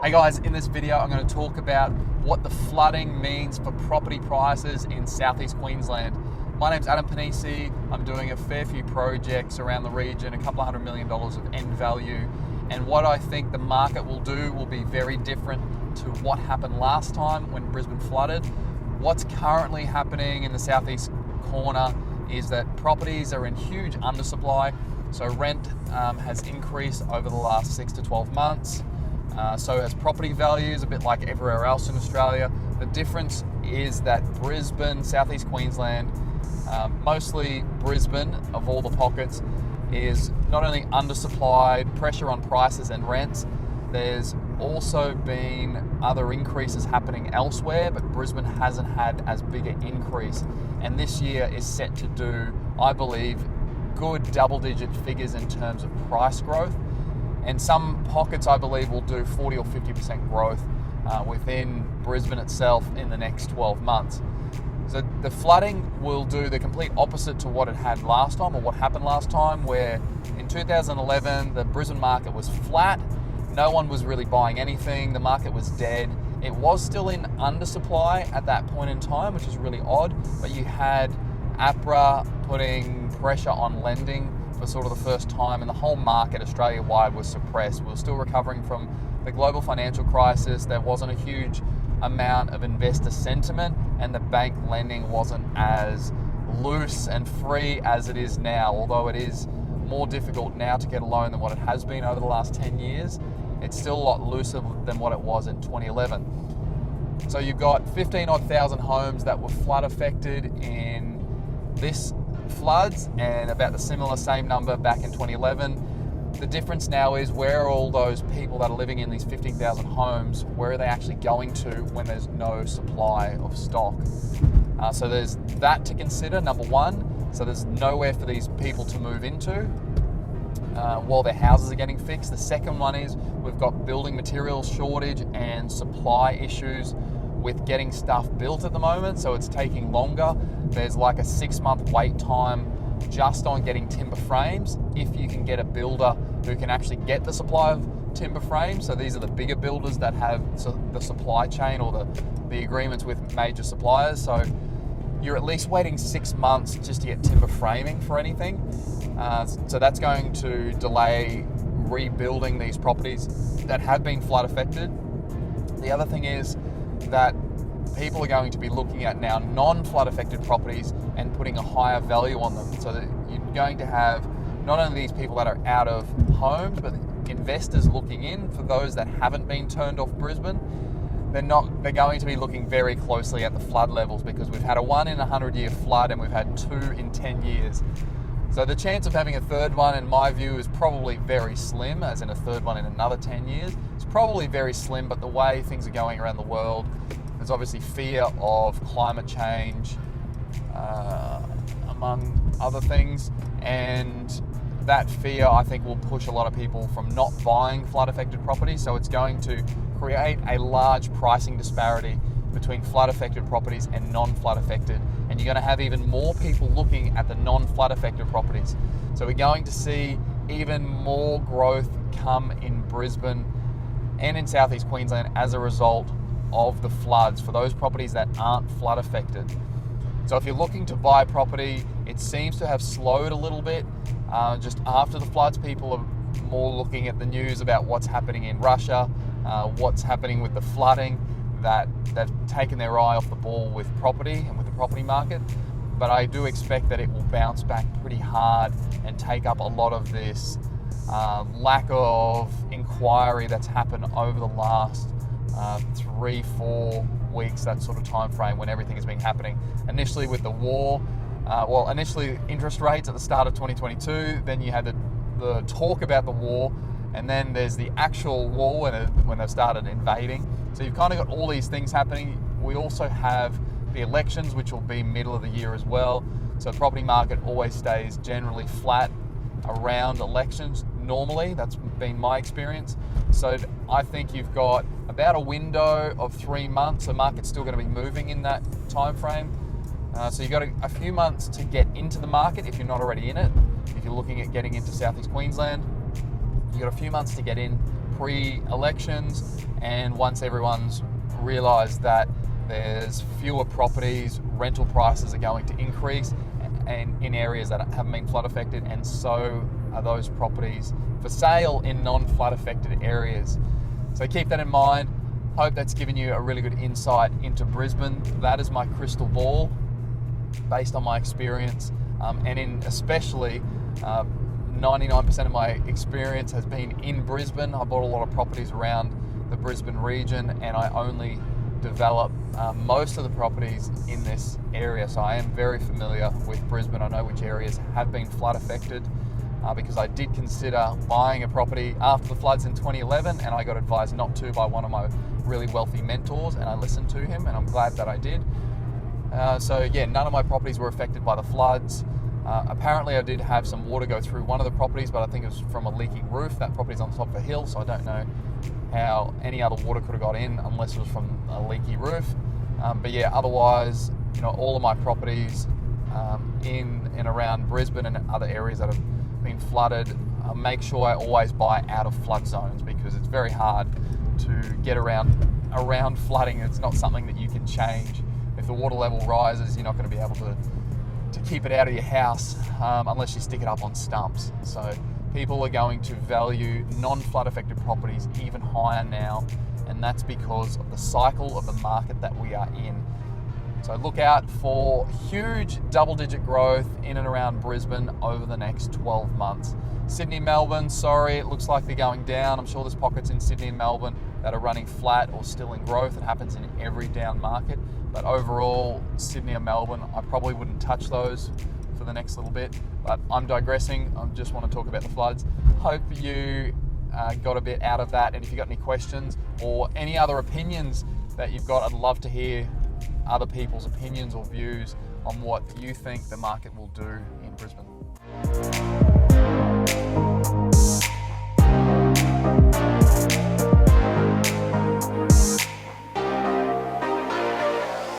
Hey guys, in this video I'm going to talk about what the flooding means for property prices in southeast Queensland. My name's Adam Panisi. I'm doing a fair few projects around the region, a couple of $100 million of end value, and what I think the market will do will be very different to what happened last time when Brisbane flooded. What's currently happening in the southeast corner is that properties are in huge undersupply, so rent has increased over the last 6 to 12 months. So has property values, a bit like everywhere else in Australia. The difference is that Brisbane, southeast Queensland, mostly Brisbane of all the pockets, is not only undersupplied, pressure on prices and rents, there's also been other increases happening elsewhere, but Brisbane hasn't had as big an increase. And this year is set to do, I believe, good double-digit figures in terms of price growth. And some pockets, I believe, will do 40 or 50% growth within Brisbane itself in the next 12 months. So the flooding will do the complete opposite to what it had last time, or what happened last time, where in 2011 the Brisbane market was flat. No one was really buying anything. The market was dead. It was still in undersupply at that point in time, which is really odd, but you had APRA putting pressure on lending for sort of the first time, and the whole market Australia-wide was suppressed. We were still recovering from the global financial crisis. There wasn't a huge amount of investor sentiment, and the bank lending wasn't as loose and free as it is now. Although it is more difficult now to get a loan than what it has been over the last 10 years, it's still a lot looser than what it was in 2011. So you've got 15,000 homes that were flood affected in this floods, and about the same number back in 2011. The difference now is, where are all those people that are living in these 15,000 homes, where are they actually going to when there's no supply of stock? So there's that to consider, number one. So there's nowhere for these people to move into while their houses are getting fixed. The second one is, we've got building materials shortage and supply issues with getting stuff built at the moment, so it's taking longer. There's like a 6-month wait time just on getting timber frames, if you can get a builder who can actually get the supply of timber frames. So these are the bigger builders that have the supply chain, or the agreements with major suppliers. So you're at least waiting 6 months just to get timber framing for anything. So that's going to delay rebuilding these properties that have been flood affected. The other thing is that people are going to be looking at now non-flood affected properties and putting a higher value on them. So that you're going to have not only these people that are out of homes, but investors looking in for those that haven't been turned off Brisbane. They're going to be looking very closely at the flood levels, because we've had a 1 in 100 year flood and we've had 2 in 10 years. So the chance of having a third one, in my view, is probably very slim, as in a third one in another 10 years. It's probably very slim, but the way things are going around the world, there's obviously fear of climate change, among other things, and that fear, I think, will push a lot of people from not buying flood-affected properties. So it's going to create a large pricing disparity between flood-affected properties and non-flood affected, and you're going to have even more people looking at the non-flood affected properties. So we're going to see even more growth come in Brisbane and in southeast Queensland as a result of the floods for those properties that aren't flood affected. So if you're looking to buy property, it seems to have slowed a little bit. Just after the floods, people are more looking at the news about what's happening in Russia, what's happening with the flooding, that they've taken their eye off the ball with property and with the property market. But I do expect that it will bounce back pretty hard and take up a lot of this lack of inquiry that's happened over the last 3-4 weeks, that sort of time frame when everything has been happening. Initially with the war, initially interest rates at the start of 2022, then you had the talk about the war, and then there's the actual war when they started invading. So you've kind of got all these things happening. We also have the elections, which will be middle of the year as well. So the property market always stays generally flat around elections normally. That's been my experience. So I think you've got about a window of 3 months. The market's still going to be moving in that time frame. So you've got a few months to get into the market if you're not already in it. If you're looking at getting into southeast Queensland, you've got a few months to get in pre-elections, and once everyone's realised that there's fewer properties, rental prices are going to increase and in areas that haven't been flood affected, and so are those properties for sale in non-flood affected areas. So keep that in mind. Hope that's given you a really good insight into Brisbane. That is my crystal ball based on my experience, and in especially 99% of my experience has been in Brisbane. I bought a lot of properties around the Brisbane region, and I only develop most of the properties in this area, so I am very familiar with Brisbane. I know which areas have been flood affected, because I did consider buying a property after the floods in 2011, and I got advised not to by one of my really wealthy mentors, and I listened to him, and I'm glad that I did. So yeah, none of my properties were affected by the floods. Apparently I did have some water go through one of the properties, but I think it was from a leaking roof. That property's on top of a hill, so I don't know how any other water could have got in unless it was from a leaky roof. But yeah, otherwise, all of my properties in and around Brisbane and other areas that have been flooded, make sure I always buy out of flood zones, because it's very hard to get around flooding. It's not something that you can change. If the water level rises, you're not going to be able to keep it out of your house unless you stick it up on stumps. So people are going to value non-flood affected properties even higher now, and that's because of the cycle of the market that we are in. So look out for huge double-digit growth in and around Brisbane over the next 12 months. Sydney, Melbourne, sorry, it looks like they're going down. I'm sure there's pockets in Sydney and Melbourne that are running flat or still in growth. It happens in every down market. But overall, Sydney and Melbourne, I probably wouldn't touch those for the next little bit. But I'm digressing. I just want to talk about the floods. Hope you got a bit out of that. And if you've got any questions or any other opinions that you've got, I'd love to hear other people's opinions or views on what you think the market will do in Brisbane.